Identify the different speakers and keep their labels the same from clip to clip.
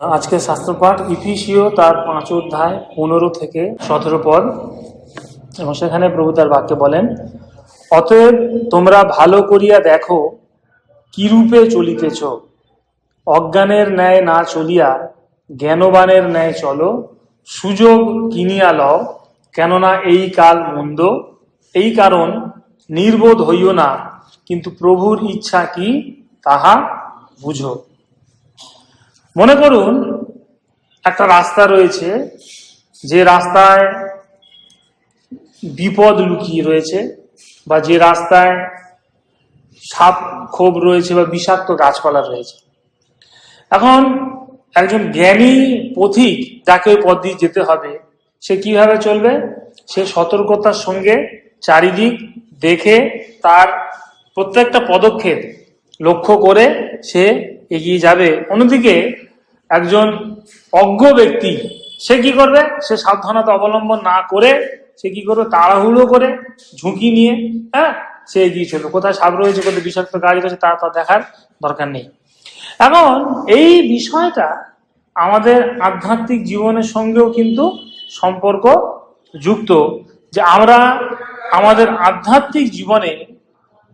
Speaker 1: আজকে শাস্ত্রপাঠ ইফিসীয় তার 5 অধ্যায় 15 থেকে 17 পদ, এবং সেখানে প্রভু তার বাক্যে বলেন, অতএব তোমরা ভালো করিয়া দেখো কিরূপে চলিতেছ, অজ্ঞানের ন্যায় না চলিয়া জ্ঞানবানের ন্যায় চলো, সুযোগ কিনিয়া লও, কেননা এই কাল মন্দ। এই কারণ নির্বোধ হইও না, কিন্তু প্রভুর ইচ্ছা কি তাহা বুঝো। মনে করুন একটা রাস্তা রয়েছে, যে রাস্তায় বিপদ লুকিয়ে রয়েছে, বা যে রাস্তায় সাপ খোপ রয়েছে বা বিষাক্ত গাছপালা রয়েছে। এখন একজন জ্ঞানী পথিক যাকে ওই পথ দিয়ে যেতে হবে, সে কিভাবে চলবে? সে সতর্কতার সঙ্গে চারিদিক দেখে তার প্রত্যেকটা পদক্ষেপ লক্ষ্য করে সে এগিয়ে যাবে। অন্যদিকে একজন অজ্ঞ ব্যক্তি সে কি করবে? সে সাবধানতা অবলম্বন না করে সে কি করবে? তাড়াহুড়ো করে ঝুঁকি নিয়ে সে এগিয়ে চলবে। কোথায় সাপ রয়েছে, কোথায় বিষাক্ত গাছ রয়েছে তার দেখার দরকার নেই। এখন এই বিষয়টা আমাদের আধ্যাত্মিক জীবনের সঙ্গেও কিন্তু সম্পর্ক যুক্ত, যে আমরা আমাদের আধ্যাত্মিক জীবনে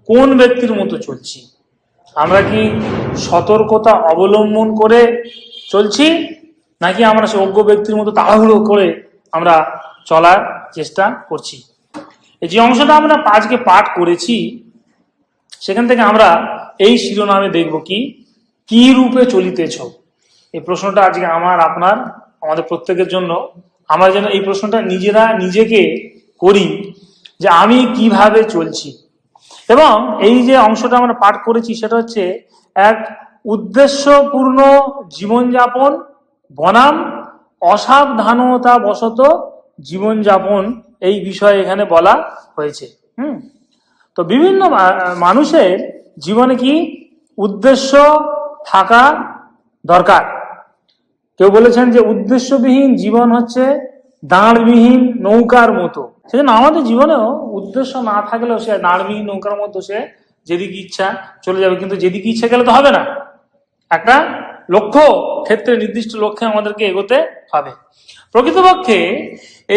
Speaker 1: কোন ব্যক্তির মতো চলছি। আমরা কি সতর্কতা অবলম্বন করে চলছি, নাকি আমরা সে অজ্ঞ ব্যক্তির মতো তাড়াহুড়ো করে আমরা চলার চেষ্টা করছি? এই যে অংশটা আমরা আজকে পাঠ করেছি, সেখান থেকে আমরা এই শিরোনামে দেখব কি রূপে চলিতেছ। এই প্রশ্নটা আজকে আমার, আপনার, আমাদের প্রত্যেকের জন্য। আমরা যেন এই প্রশ্নটা নিজেকে করি যে আমি কিভাবে চলছি। এবং এই যে অংশটা আমরা পাঠ করেছি সেটা হচ্ছে এক উদ্দেশ্যপূর্ণ জীবনযাপন বনাম অসাবধানতা বশত জীবনযাপন, এই বিষয়ে এখানে বলা হয়েছে। তো বিভিন্ন মানুষের জীবনে কি উদ্দেশ্য থাকা দরকার। কেউ বলেছেন যে উদ্দেশ্যবিহীন জীবন হচ্ছে দাঁড়বিহীন নৌকার মতো। সেজন্য আমাদের জীবনেও উদ্দেশ্য না থাকলেও সে দাঁড়বিহীন নৌকার মতো, সে যেদিকে ইচ্ছা চলে যাবে, কিন্তু যেদিকে ইচ্ছা গেলে তো হবে না। একটা লক্ষ্য ক্ষেত্রে, নির্দিষ্ট লক্ষ্যে আমাদেরকে এগোতে হবে। প্রকৃতপক্ষে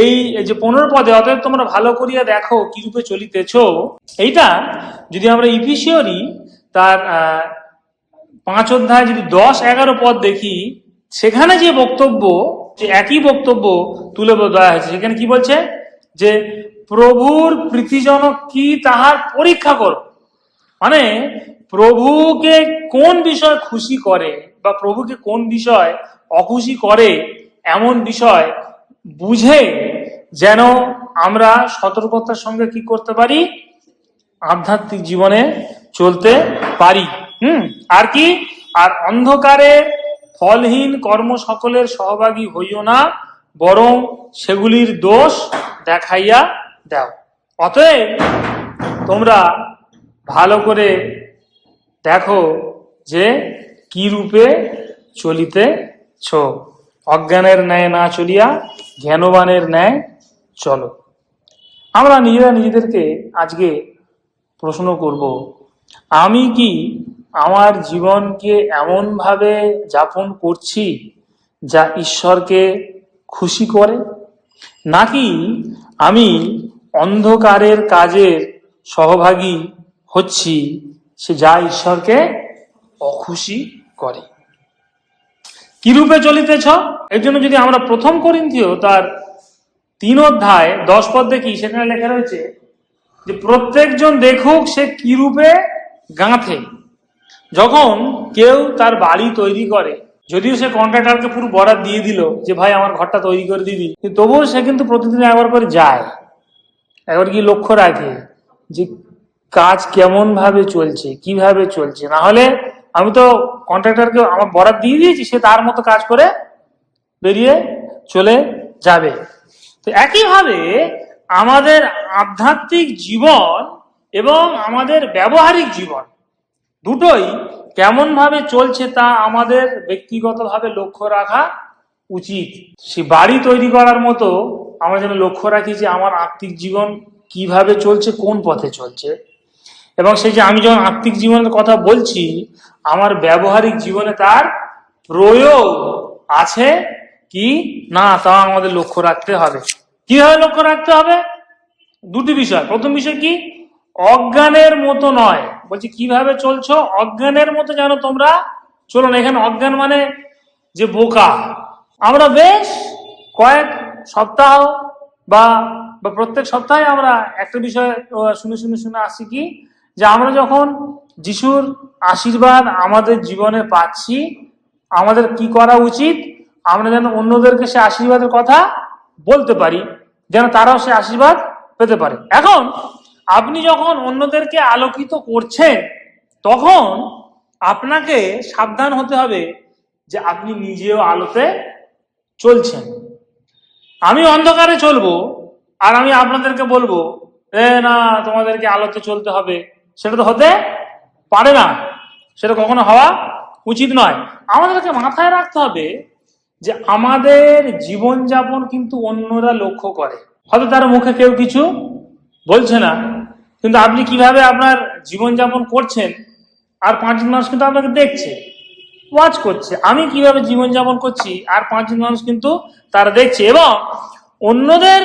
Speaker 1: এই যে 15 পদে, অতএব তোমরা ভালো করিয়া দেখো কিরূপে চলিতেছ, এইটা যদি আমরা ইফিসীয়রই তার 5 অধ্যায় যদি 10-11 পদ দেখি, সেখানে যে বক্তব্য, যে একই বক্তব্য তুলে দেওয়া হয়েছে। সেখানে কি বলছে? যে প্রভুর প্রীতিজনক কি তাহার পরীক্ষা করো। মানে প্রভুকে কোন বিষয় খুশি করে বা প্রভুকে কোন বিষয় অখুশি করে, এমন বিষয় বুঝে যেন আমরা সতর্কতার সঙ্গে কি করতে পারি? আধ্যাত্মিক জীবনে চলতে পারি। আর কি? আর অন্ধকারে ফলহীন কর্ম সকলের সহভাগী হইও না, বরং সেগুলির দোষ দেখাইয়া দাও। অতএব তোমরা ভালো করে দেখো যে কি রূপে চলিতেছ, অজ্ঞানের ন্যায় না চলিয়া জ্ঞানবানের ন্যায় চলো। আমরা নিজেদেরকে আজকে প্রশ্ন করব, আমি কি আমার জীবনকে এমনভাবে যাপন করছি যা ঈশ্বরকে খুশি করে, নাকি আমি অন্ধকারের কাজের সহভাগী হচ্ছি সে যা ঈশ্বরকে অখুশি করে? কিরূপে চলিতেছ, এর জন্য যদি আমরা 1 করিন্থীয় তার 3 অধ্যায় 10 পদ দেখি, সেখানে লেখা রয়েছে যে প্রত্যেকজন দেখুক সে কিরূপে গাঁথে। যখন কেউ তার বাড়ি তৈরি করে, যদিও সে কন্ট্রাক্টরকে পুরো বরাদ দিয়ে দিল যে ভাই আমার ঘরটা তৈরি করে দিবি, তবুও সে কিন্তু প্রতিদিন একবার করে যায়, একবার কি লক্ষ্য রাখে যে কাজ কেমন ভাবে চলছে, কিভাবে চলছে। না হলে আমি তো কন্ট্রাক্টরকে আমার বরাদ দিয়ে দিয়েছি, সে তার মতো কাজ করে বেরিয়ে চলে যাবে। তো একইভাবে আমাদের আধ্যাত্মিক জীবন এবং আমাদের ব্যবহারিক জীবন দুটোই কেমন ভাবে চলছে তা আমাদের ব্যক্তিগতভাবে লক্ষ্য রাখা উচিত। সে বাড়ি তৈরি করার মতো আমরা যেন লক্ষ্য রাখি যে আমার আত্মিক জীবন কিভাবে চলছে, কোন পথে চলছে। এবং সেই যে আমি যখন আত্মিক জীবনের কথা বলছি, আমার ব্যবহারিক জীবনে তার প্রয়োগ আছে কি না তা আমাদের লক্ষ্য রাখতে হবে। কিভাবে লক্ষ্য রাখতে হবে? দুটি বিষয়। প্রথম বিষয় কি, অজ্ঞানের মতো নয়। বলছি কিভাবে চলছো? অজ্ঞানের মতো যেন তোমরা চলো না। এখানে অজ্ঞান মানে যে বোকা। আমরা বেশ কয়েক সপ্তাহ বা প্রত্যেক সপ্তাহে আমরা একটা বিষয় শুনে আসছি কি, যে আমরা যখন যিশুর আশীর্বাদ আমাদের জীবনে পাচ্ছি, আমাদের কি করা উচিত? আমরা যেন অন্যদেরকে সে আশীর্বাদের কথা বলতে পারি, যেন তারাও সে আশীর্বাদ পেতে পারে। এখন আপনি যখন অন্যদেরকে আলোকিত করছেন, তখন আপনাকে সাবধান হতে হবে যে আপনি নিজেও আলোতে চলছেন। আমি অন্ধকারে চলবো আর আমি আপনাদেরকে বলবো না তোমাদেরকে আলোতে চলতে হবে, সেটা তো হতে পারে না, সেটা কখনো হওয়া উচিত নয়। আমাদেরকে মাথায় রাখতে হবে যে আমাদের জীবনযাপন কিন্তু অন্যরা লক্ষ্য করে। হয়তো তার মুখে কেউ কিছু বলছে না, কিন্তু আপনি কিভাবে আপনার জীবনযাপন করছেন আর 5 মানুষ কিন্তু আপনাকে দেখছে, ওয়াচ করছে। আমি কিভাবে জীবনযাপন করছি আর 5 মানুষ কিন্তু তারা দেখছে। এবং অন্যদের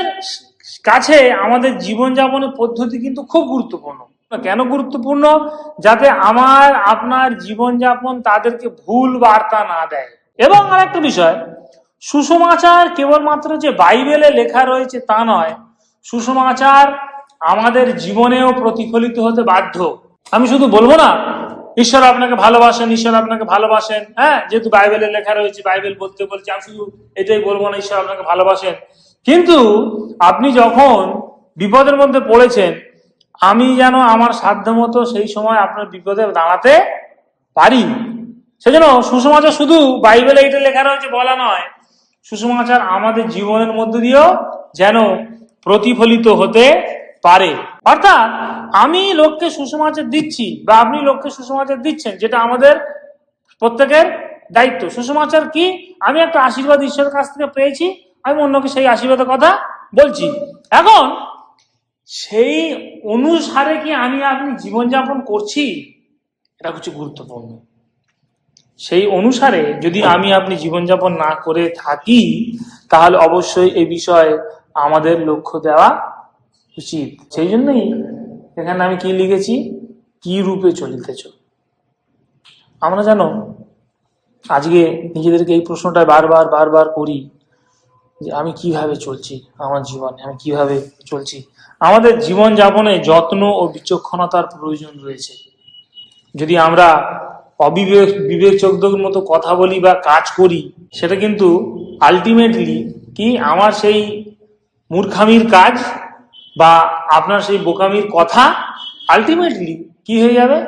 Speaker 1: কাছে আমাদের জীবনযাপনের পদ্ধতি কিন্তু খুব গুরুত্বপূর্ণ। কেন গুরুত্বপূর্ণ? যাতে আমার আপনার জীবনযাপন তাদেরকে ভুল বার্তা না দেয়। এবং আরেকটা বিষয়, সুসমাচার কেবলমাত্র যে বাইবেলে লেখা রয়েছে তা নয়, সুসমাচার আমাদের জীবনেও প্রতিফলিত হতে বাধ্য। আমি শুধু বলবো না ঈশ্বর আপনাকে ভালোবাসেন, ঈশ্বর আপনাকে ভালোবাসেন, হ্যাঁ, যেহেতু বাইবেলে লেখা রয়েছে, বাইবেল বলতে বলছে, আমি শুধু এটাই বলবো না ঈশ্বর আপনাকে ভালোবাসেন। কিন্তু আপনি যখন বিপদের মধ্যে পড়েছেন, আমি যেন আমার সাধ্যমতো সেই সময় আপনার বিপদে দাঁড়াতে পারি, সেজন্য সুসমাচার শুধু বাইবেলে এটা লেখা রয়েছে বলা নয়, সুসমাচার আমাদের জীবনের মধ্যে দিয়েও যেন প্রতিফলিত হতে পারে। অর্থাৎ আমি লোককে সুসমাচার দিচ্ছি বা আপনি লোককে সুসমাচার দিচ্ছেন, যেটা আমাদের প্রত্যেকের দায়িত্ব। সুসমাচার কি? আমি একটা আশীর্বাদ ঈশ্বরের কাছ থেকে পেয়েছি, আমি অন্যকে সেই আশীর্বাদের কথা বলছি। এখন সেই অনুসারে কি আমি আপনি জীবনযাপন করছি, এটা হচ্ছে গুরুত্বপূর্ণ। সেই অনুসারে যদি আমি আপনি জীবনযাপন না করে থাকি, তাহলে অবশ্যই এই বিষয়ে আমাদের লক্ষ্য দেওয়া উচিত। সেই জন্যই এখানে আমি কি লিখেছি, কি রূপে চলিতেছ। আমরা জানো আজকে নিজেদেরকে এই প্রশ্নটা বারবার করি যে আমি কিভাবে চলছি, আমার জীবনে আমি কিভাবে চলছি। আমাদের জীবনযাপনে যত্ন ও বিচক্ষণতার প্রয়োজন রয়েছে। যদি আমরা বিবেচকদের মতো কথা বলি বা কাজ করি, সেটা কিন্তু আলটিমেটলি কি আমার সেই মূর্খামির কাজ বা আপনার সেই বোকামির কথা আলটিমেটলি কি হয়ে যাবে?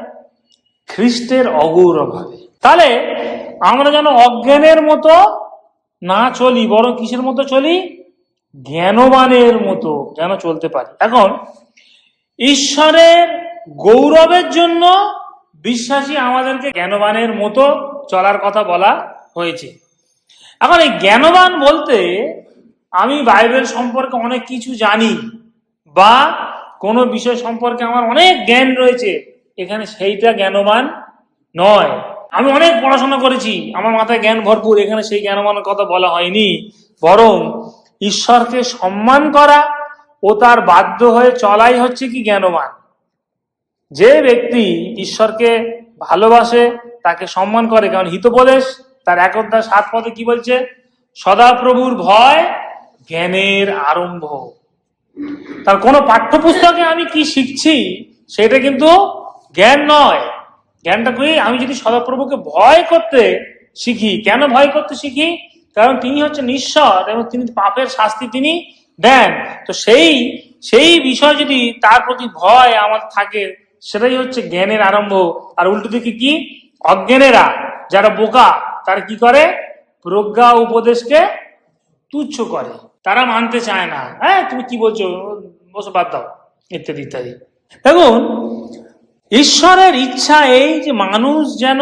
Speaker 1: খ্রিস্টের অগৌরব হবে। তাহলে আমরা যেন অজ্ঞানের মতো না চলি, বরং কিসের মতো চলি? জ্ঞানবানের মতো যেন চলতে পারি। এখন ঈশ্বরের গৌরবের জন্য বিশ্বাসী আমাদেরকে জ্ঞানবানের মতো চলার কথা বলা হয়েছে। এখন এই জ্ঞানবান বলতে আমি বাইবেল সম্পর্কে অনেক কিছু জানি বা কোনো বিষয় সম্পর্কে আমার অনেক জ্ঞান রয়েছে, এখানে সেইটা জ্ঞানবান নয়। আমি অনেক পড়াশোনা করেছি, আমার মাথায় জ্ঞান ভরপুর, এখানে সেই জ্ঞানবানের কথা বলা হয়নি। বরং ঈশ্বরকে সম্মান করা ও তার বাধ্য হয়ে চলাই হচ্ছে কি জ্ঞানবান। যে ব্যক্তি ঈশ্বরকে ভালোবাসে, তাকে সম্মান করে, কারণ হিতোপদেশ তার 1:7 কি বলছে? সদাপ্রভুর ভয় জ্ঞানের আরম্ভ। তার কোনো পাঠ্যপুস্তকে আমি কি শিখছি সেটা কিন্তু জ্ঞান নয়। জ্ঞানটা কি? আমি যদি সদাপ্রভুকে ভয় করতে শিখি। কেন ভয় করতে শিখি? কারণ তিনি হচ্ছে নিঃস্বর এবং তিনি পাপের শাস্তি তিনি দেন। তো সেই বিষয় যদি তার প্রতি ভয় আমার থাকে, সেটাই হচ্ছে জ্ঞানের আরম্ভ। আর উল্টো দিকে কি? অজ্ঞানেরা, যারা বোকা, তারা কি করে? প্রজ্ঞা উপদেশকে তুচ্ছ করে, তারা মানতে চায় না। হ্যাঁ, তুমি কি বলছো, বসে বাদ দাও, ইত্যাদি ইত্যাদি। দেখুন, ঈশ্বরের ইচ্ছা এই যে মানুষ যেন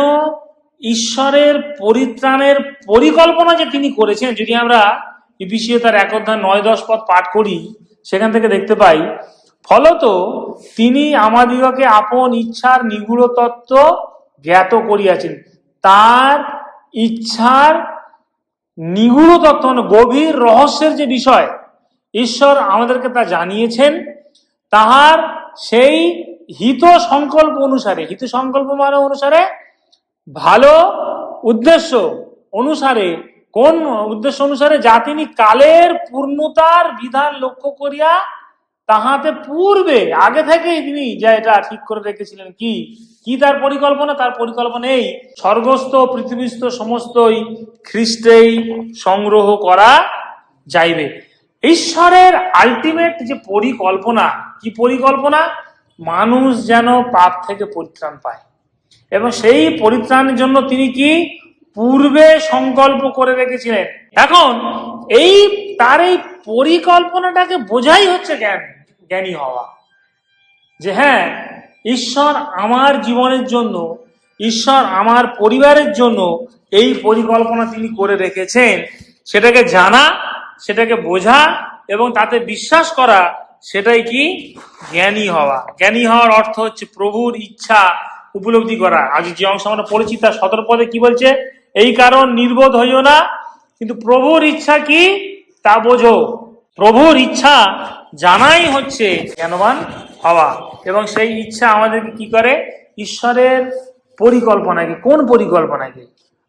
Speaker 1: ঈশ্বরের পরিত্রাণের পরিকল্পনা যে তিনি করেছেন, যদি আমরা ইফিসীয় তার 1:9-10 পদ পাঠ করি, সেখান থেকে দেখতে পাই, ফলত তিনি আমাদিগকে আপন ইচ্ছার নিগূঢ় তত্ত্ব জ্ঞাত করিয়াছেন। তার ইচ্ছার নিগূঢ় তত্ত্ব, মানে গভীর রহস্যের যে বিষয় ঈশ্বর আমাদেরকে তা জানিয়েছেন, তাহার সেই হিত সংকল্প অনুসারে, হিত সংকল্প মানে অনুসারে ভালো উদ্দেশ্য অনুসারে, কোন উদ্দেশ্য অনুসারে? যা তিনি কালের পূর্ণতার বিধান লক্ষ্য করিয়া তাহাতে পূর্বে আগে থেকেই তিনি যা এটা ঠিক করে রেখেছিলেন। কি তার পরিকল্পনা? তার পরিকল্পনা এই, স্বর্গস্থ পৃথিবীস্থ সমস্তই খ্রিস্টেই সংগ্রহ করা যাইবে। ঈশ্বরের আলটিমেট যে পরিকল্পনা, কি পরিকল্পনা? মানুষ যেন পাপ থেকে পরিত্রাণ পায়, এবং সেই পরিত্রাণের জন্য তিনি কি পূর্বে সংকল্প করে রেখেছিলেন। এখন তার এই পরিকল্পনাটাকে বোঝাই হচ্ছে জ্ঞানী হওয়া, যে হ্যাঁ, ঈশ্বর আমার জীবনের জন্য, ঈশ্বর আমার পরিবারের জন্য এই পরিকল্পনা তিনি করে রেখেছেন। সেটাকে জানা, সেটাকে বোঝা এবং তাতে বিশ্বাস করা, সেটাই কি জ্ঞানী হওয়া। জ্ঞানী হওয়ার অর্থ হচ্ছে প্রভুর ইচ্ছা উপলব্ধি করা। আজ যে অংশ আমরা পড়েছি তার 17 পদে কি বলছে? এই কারণ নির্বোধ হইও না, কিন্তু প্রভুর ইচ্ছা কি তা বোঝো। প্রভুর ইচ্ছা জানাই হচ্ছে জ্ঞানবান হওয়া, এবং সেই ইচ্ছা আমাদেরকে কি করে? ঈশ্বরের পরিকল্পনাকে, কোন পরিকল্পনাকে?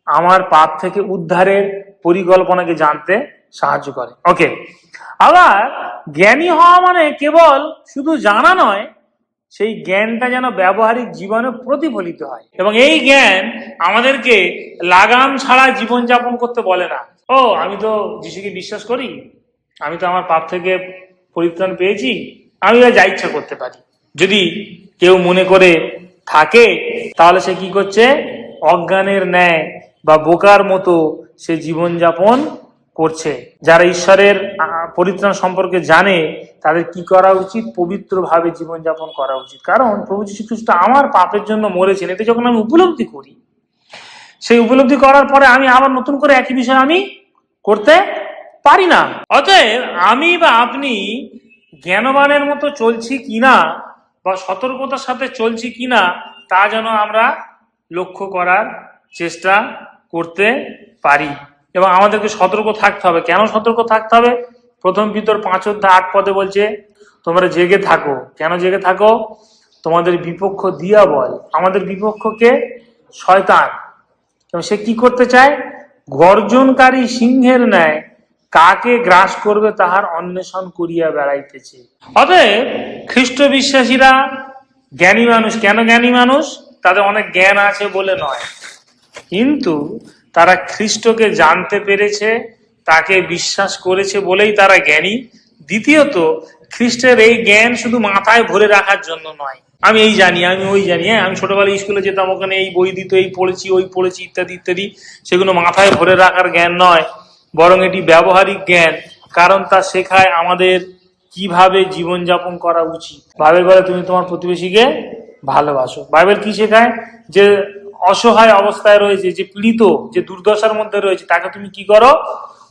Speaker 1: আমার পাপ থেকে উদ্ধারের পরিকল্পনাকে জানতে সাহায্য করে। ওকে, আবার জ্ঞানী হওয়া মানে কেবল শুধু জানা নয়, সেই জ্ঞানটা যেন ব্যবহারিক জীবনে প্রতিফলিত হয়, এবং এই জ্ঞান আমাদেরকে লাগাম ছাড়া জীবনযাপন করতে বলে না। আমি তো যিশুকে বিশ্বাস করি, আমি তো আমার পাপ থেকে পরিত্রাণ পেয়েছি, আমি যা ইচ্ছা করতে পারি। যদি কেউ মনে করে থাকে, তাহলে সে কি করছে? অজ্ঞানের ন্যায় বা বোকার মতো সে জীবনযাপন করছে। যারা ঈশ্বরের পরিত্রাণ সম্পর্কে জানে, তাদের কি করা উচিত? পবিত্রভাবে জীবনযাপন করা উচিত। কারণ প্রভু যীশু খ্রিস্ট আমার পাপের জন্য মরেছেন, এটা যখন আমি উপলব্ধি করি, সেই উপলব্ধি করার পরে আমি আবার নতুন করে একই বিষয় আমি করতে পারি না। অতএব আমি বা আপনি জ্ঞানবানের মতো চলছি কিনা বা সতর্কতার সাথে চলছি কিনা, তা যেন আমরা লক্ষ্য করার চেষ্টা করতে পারি, এবং আমাদেরকে সতর্ক থাকতে হবে। কেন সতর্ক থাকতে হবে? 1 পিতর 5:8 বলছে, তোমরা জেগে থাকো। কেন জেগে থাকো? তোমাদের বিপক্ষ দিয়াবল, আমাদের বিপক্ষকে শয়তান, এবং সে কি করতে চায়? গর্জনকারী সিংহের ন্যায় কাকে গ্রাস করবে তাহার অন্বেষণ করিয়া বেড়াইতেছে। অতএব খ্রিস্ট বিশ্বাসীরা জ্ঞানী মানুষ। কেন জ্ঞানী মানুষ? তাদের অনেক জ্ঞান আছে বলে নয়, কিন্তু তারা খ্রিস্টকে জানতে পেরেছে, তাকে বিশ্বাস করেছে বলেই তারা জ্ঞানী। দ্বিতীয়ত, খ্রিস্টের এই জ্ঞান শুধু মাথায় ভরে রাখার জন্য নয়, আমি এই জানি, আমি ওই জানি, আমি ছোটবেলায় স্কুলে যেতাম, ওখানে এই বই দিত, এই পড়েছি, ওই পড়েছি, ইত্যাদি ইত্যাদি, সেগুলো মাথায় ভরে রাখার জ্ঞান নয়, বরং এটি ব্যবহারিক জ্ঞান। কারণ তা শেখায় আমাদের কিভাবে জীবনযাপন করা উচিত। বাইবেল বলে তুমি তোমার প্রতিবেশীকে ভালোবাসো। বাইবেল কি শেখায়? যে অসহায় অবস্থায় রয়েছে, যে পীড়িত, যে দুর্দশার মধ্যে রয়েছে, তাকে তুমি কি করো?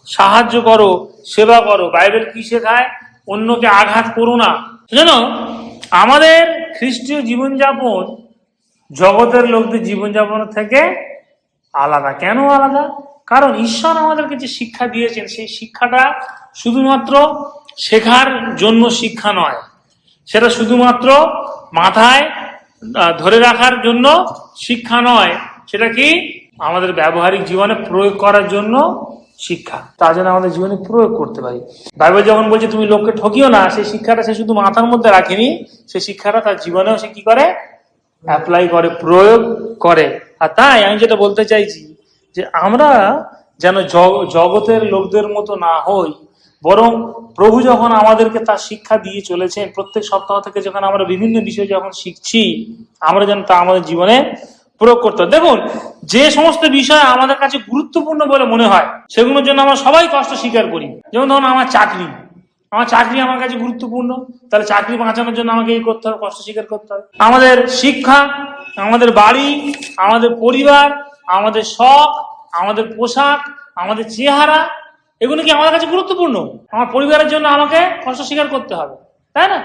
Speaker 1: সাহায্য করো, সেবা করো। বাইবেল কি শেখায়? অন্যকে আঘাত করো না। জানো, আমাদের খ্রিস্টীয় জীবনযাপন জগতের লোকদের জীবনযাপনের থেকে আলাদা। কেন আলাদা? কারণ ঈশ্বর আমাদেরকে যে শিক্ষা দিয়েছেন, সেই শিক্ষাটা শুধুমাত্র শেখার জন্য শিক্ষা নয়, সেটা শুধুমাত্র মাথায় ধরে রাখার জন্য শিক্ষা নয়, সেটা কি আমাদের ব্যবহারিক জীবনে প্রয়োগ করার জন্য শিক্ষা। তা যেন আমাদের জীবনে প্রয়োগ করতে পারি। বাইবেল যখন বলছে তুমি লোককে ঠকিও না, সেই শিক্ষাটা সে শুধু মাথার মধ্যে রাখেনি, সেই শিক্ষাটা তার জীবনেও সে কি করে? অ্যাপ্লাই করে, প্রয়োগ করে। আর তাই আমি যেটা বলতে চাইছি, যে আমরা যেন জগতের লোকদের মতো না হই, বরং প্রভু যখন আমাদেরকে তার শিক্ষা দিয়ে চলেছেন, প্রত্যেক সপ্তাহ থেকে যখন আমরা বিভিন্ন বিষয় যখন শিখছি, আমরা যেন তা আমাদের জীবনে প্রয়োগ করতে হয়। দেখুন, যে সমস্ত বিষয় আমাদের কাছে গুরুত্বপূর্ণ বলে মনে হয়, সেগুলোর জন্য আমরা সবাই কষ্ট স্বীকার করি। যেমন ধরুন আমার চাকরি আমার কাছে গুরুত্বপূর্ণ, তাহলে চাকরি বাঁচানোর জন্য আমাকে এই করতে হবে, কষ্ট স্বীকার করতে হবে। আমাদের শিক্ষা, আমাদের বাড়ি, আমাদের পরিবার, আমাদের শখ, আমাদের পোশাক, আমাদের চেহারা, এগুলো কি আমাদের কাছে গুরুত্বপূর্ণ? আমার পরিবারের জন্য আমাকে কষ্ট স্বীকার করতে হবে, তাই না?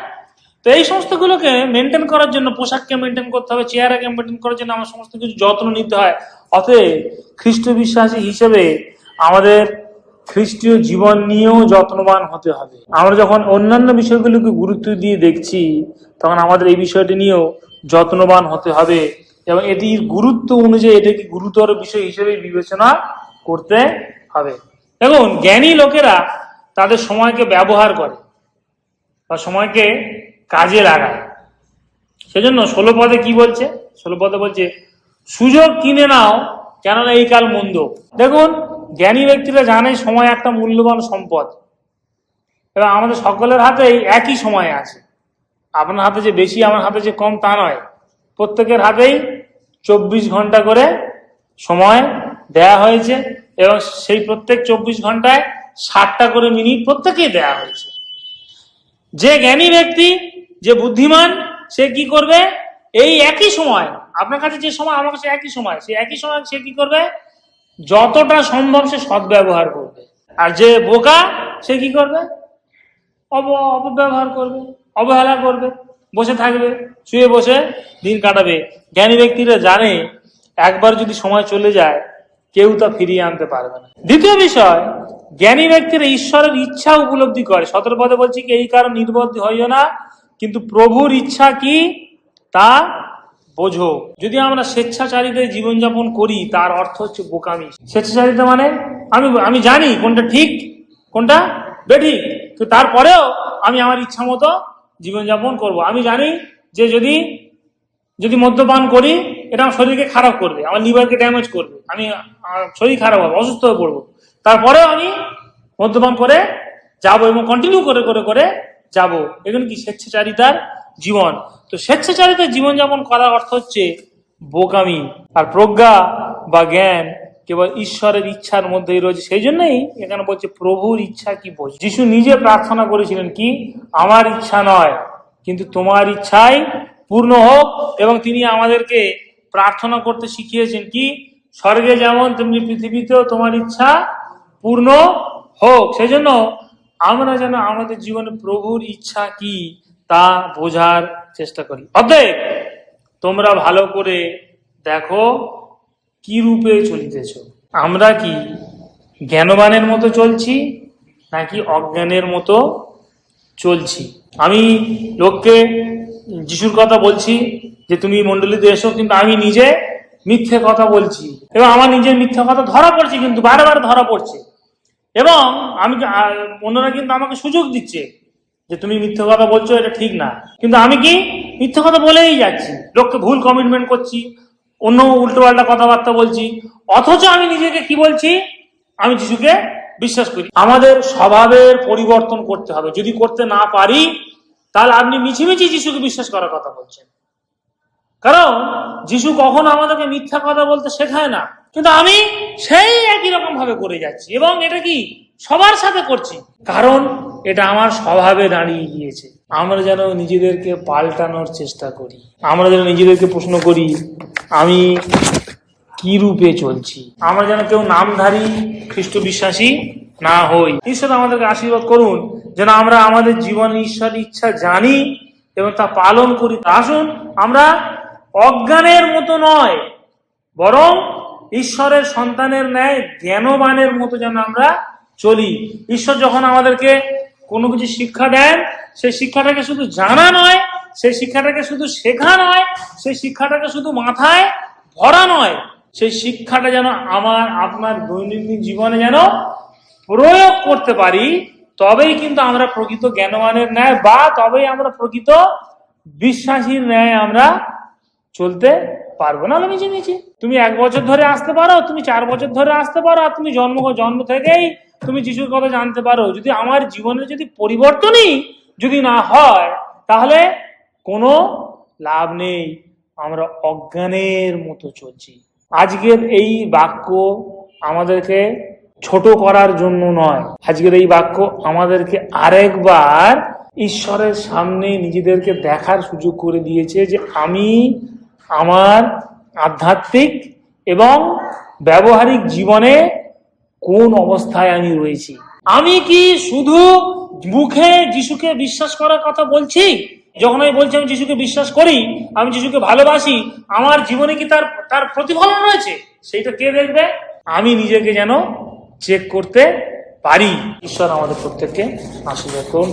Speaker 1: তো এই সমস্তগুলোকে মেনটেন করার জন্য, পোশাককে মেনটেন করতে হবে, চেহারাকে মেনটেন করার জন্য আমার সমস্ত কিছু যত্ন নিতে হয়। অতএব খ্রিস্ট বিশ্বাসী হিসেবে আমাদের খ্রিস্টীয় জীবন নিয়েও যত্নবান হতে হবে। আমরা যখন অন্যান্য বিষয়গুলোকে গুরুত্ব দিয়ে দেখছি, তখন আমাদের এই বিষয়টি নিয়েও যত্নবান হতে হবে এবং এটির গুরুত্ব অনুযায়ী এটাকে গুরুতর বিষয় হিসেবে বিবেচনা করতে হবে। দেখুন, জ্ঞানী লোকেরা তাদের সময়কে ব্যবহার করে বা সময়কে কাজে লাগায়। সেজন্য 16 পদে কি বলছে? 16 পদে বলছে, সুযোগ কিনে নাও, কেননা এই কাল মন্দ। দেখুন, জ্ঞানী ব্যক্তিরা জানে সময় একটা মূল্যবান সম্পদ এবং আমাদের সকলের হাতেই একই সময় আছে। আপনার হাতে যে বেশি, আমার হাতে যে কম তা নয়। প্রত্যেকের হাতেই 24 ঘন্টা করে সময় দেয়া হয়েছে এবং সেই প্রত্যেক 24 ঘন্টায় 60টা করে মিনিট প্রত্যেকেই দেয়া হয়েছে। যে জ্ঞানী ব্যক্তি, যে বুদ্ধিমান, সে কি করবে? এই একই সময়, আপনার কাছে যে সময়, আমার কাছে একই সময়, সেই একই সময় সে কি করবে? যতটা সম্ভব সে সদ্ব্যবহার করবে। আর যে বোকা, সে কি করবে? অপব্যবহার করবে, অবহেলা করবে, বসে থাকবে, শুয়ে বসে দিন কাটাবে। জ্ঞানী ব্যক্তিরা জানে একবার যদি সময় চলে যায়, কেউ তা ফিরিয়ে আনতে পারবে না। দ্বিতীয় বিষয়, জ্ঞানী ব্যক্তিরা ঈশ্বরের ইচ্ছা উপলব্ধি করে। 17 পদে বলছি কি, এই কারণ নির্বদ্ধ হইও না, কিন্তু প্রভুর ইচ্ছা কি তা বোঝো। যদি আমরা স্বেচ্ছাচারিতায় জীবনযাপন করি, তার অর্থ হচ্ছে বোকামি। স্বেচ্ছাচারিতা মানে আমি জানি কোনটা ঠিক কোনটা বেঠিক, তো তারপরেও আমি আমার ইচ্ছা মতো জীবনযাপন করব। আমি জানি যে যদি মদ্যপান করি, এটা আমার শরীরকে খারাপ করবে, আমার লিভারকে ড্যামেজ করবে, শরীর খারাপ হবে, অসুস্থ হয়ে পড়বো। তারপরেও আমি মদ্যপান করে যাবো এবং কন্টিনিউ করে করে করে যাবো। এগুলো কি? স্বেচ্ছাচারিতার জীবন। তো স্বেচ্ছাচারিতার জীবনযাপন করার অর্থ হচ্ছে বোকামি। আর প্রজ্ঞা বা জ্ঞান কেবল ঈশ্বরের ইচ্ছার মধ্যেই রয়েছে। সেই জন্যই এখানে বলছে প্রভুর ইচ্ছা কি বোঝ। যিশু নিজে প্রার্থনা করেছিলেন কি? আমার ইচ্ছা নয়, কিন্তু তোমার ইচ্ছাই পূর্ণ হোক। এবং তিনি আমাদেরকে প্রার্থনা করতে শিখিয়েছেন কি? স্বর্গে যেমন তেমনি পৃথিবীতেও তোমার ইচ্ছা পূর্ণ হোক। সেই জন্য আমরা যেন আমাদের জীবনে প্রভুর ইচ্ছা কি তা বোঝার চেষ্টা করি। অতএব তোমরা ভালো করে দেখো কি রূপে চলিতেছ। আমরা কি জ্ঞানবানের মতো চলছি নাকি অজ্ঞানের মতো চলছি? আমি লোককে যিশুর কথা বলছি যে তুমি মণ্ডলীতে এসো, কিন্তু আমি নিজে মিথ্যে কথা বলছি এবং আমার নিজের মিথ্যে কথা ধরা পড়ছে, কিন্তু বারবার ধরা পড়ছে। এবং অন্যরা কিন্তু আমাকে সুযোগ দিচ্ছে যে তুমি মিথ্যে কথা বলছো, এটা ঠিক না, কিন্তু আমি কি মিথ্যে কথা বলেই যাচ্ছি, লোককে ভুল কমিটমেন্ট করছি, অন্য উল্টো পাল্টা কথাবার্তা বলছি, অথচ আমি নিজেকে কি বলছি? আমি যিশুকে বিশ্বাস করি। আমাদের স্বভাবের পরিবর্তন করতে হবে। যদি করতে না পারি, তাহলে আপনি মিছিমিছি যিশুকে বিশ্বাস করার কথা বলছেন। কারণ যিশু কখনো আমাদেরকে মিথ্যা কথা বলতে শেখায় না, কিন্তু আমি সেই একই রকম ভাবে করে যাচ্ছি এবং এটা কি সবার সাথে করছি, কারণ এটা আমার স্বভাবে দাঁড়িয়ে গিয়েছে। আমরা যেন নিজেদেরকে পাল্টানোর চেষ্টা করি। আমরা যেন নিজেদেরকে প্রশ্ন করি, আমি কি রূপে চলছি। আমরা যেন কেউ নামধারী খ্রিস্ট বিশ্বাসী না হই। ঈশ্বর আমাদেরকে আশীর্বাদ করুন যেন আমরা আমাদের জীবনে ঈশ্বরের ইচ্ছা জানি এবং তা পালন করি। আসুন আমরা অজ্ঞানের মতো নয়, বরং ঈশ্বরের সন্তানের ন্যায় জ্ঞানবানের মতো যেন আমরা চলি। ঈশ্বর যখন আমাদেরকে কোনো কিছু শিক্ষা দেন, সেই শিক্ষাটাকে শুধু জানা নয়, সেই শিক্ষাটাকে শুধু শেখা নয়, সেই শিক্ষাটাকে শুধু মাথায় ভরা নয়, সেই শিক্ষাটা যেন আমার আপনার দৈনন্দিন জীবনে যেন প্রয়োগ করতে পারি। তবেই কিন্তু আমরা প্রকৃত জ্ঞানবানের ন্যায় বা তবেই আমরা প্রকৃত বিশ্বাসীর ন্যায় আমরা চলতে পারবো। না মিছিমিছি তুমি 1 বছর ধরে আসতে পারো, তুমি 4 বছর ধরে আসতে পারো, আর তুমি জন্ম থেকেই তুমি যিশুর কথা জানতে পারো, যদি আমার জীবনে যদি পরিবর্তনই যদি না হয়, তাহলে কোনো লাভ নেই। আমরা অজ্ঞানের মতো চলছি। আজকের এই বাক্য আমাদেরকে ছোট করার জন্য নয়, আজকের এই বাক্য আমাদেরকে আরেকবার ঈশ্বরের সামনে নিজেদেরকে দেখার সুযোগ করে দিয়েছে যে আমি আমার আধ্যাত্মিক এবং ব্যবহারিক জীবনে কোন অবস্থায় আমি রয়েছি। আমি কি শুধু মুখে যিশুকে বিশ্বাস করার কথা বলছি? যখন আমি বলছি আমি যিশুকে বিশ্বাস করি, আমি যিশুকে ভালোবাসি, আমার জীবনে কি তার প্রতিফলন রয়েছে? সেইটা কে দেখবে? আমি নিজেকে যেন চেক করতে পারি। ঈশ্বর আমাদের প্রত্যেককে আশীর্বাদ করুন।